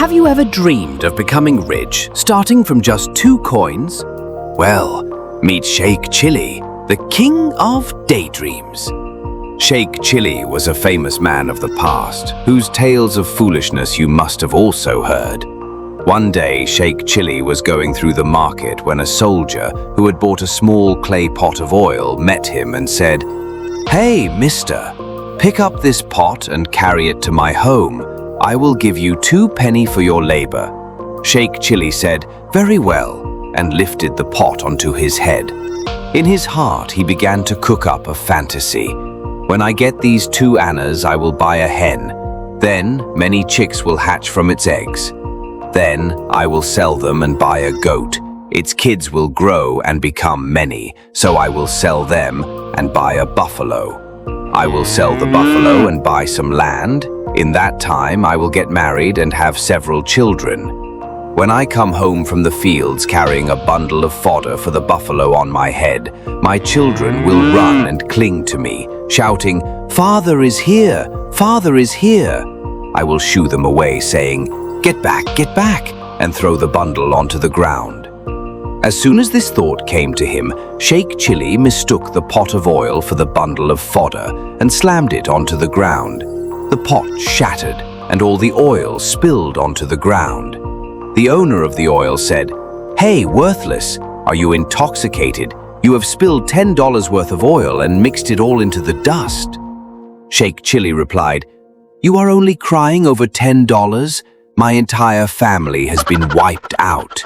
Have you ever dreamed of becoming rich, starting from just 2 coins? Well, meet Sheikh Chilli, the king of daydreams. Sheikh Chilli was a famous man of the past, whose tales of foolishness you must have also heard. One day, Sheikh Chilli was going through the market when a soldier who had bought a small clay pot of oil met him and said, "Hey, mister, pick up this pot and carry it to my home. I will give you 2 penny for your labor." Sheikh Chilli said, "Very well," and lifted the pot onto his head. In his heart, he began to cook up a fantasy. "When I get these 2 annas, I will buy a hen. Then many chicks will hatch from its eggs. Then I will sell them and buy a goat. Its kids will grow and become many, so I will sell them and buy a buffalo. I will sell the buffalo and buy some land. In that time, I will get married and have several children. When I come home from the fields carrying a bundle of fodder for the buffalo on my head, my children will run and cling to me, shouting, 'Father is here! Father is here!' I will shoo them away, saying, 'Get back,' and throw the bundle onto the ground." As soon as this thought came to him, Sheikh Chilli mistook the pot of oil for the bundle of fodder and slammed it onto the ground. The pot shattered, and all the oil spilled onto the ground. The owner of the oil said, "Hey, worthless, are you intoxicated? You have spilled $10 worth of oil and mixed it all into the dust." Sheikh Chilli replied, "You are only crying over $10? My entire family has been wiped out.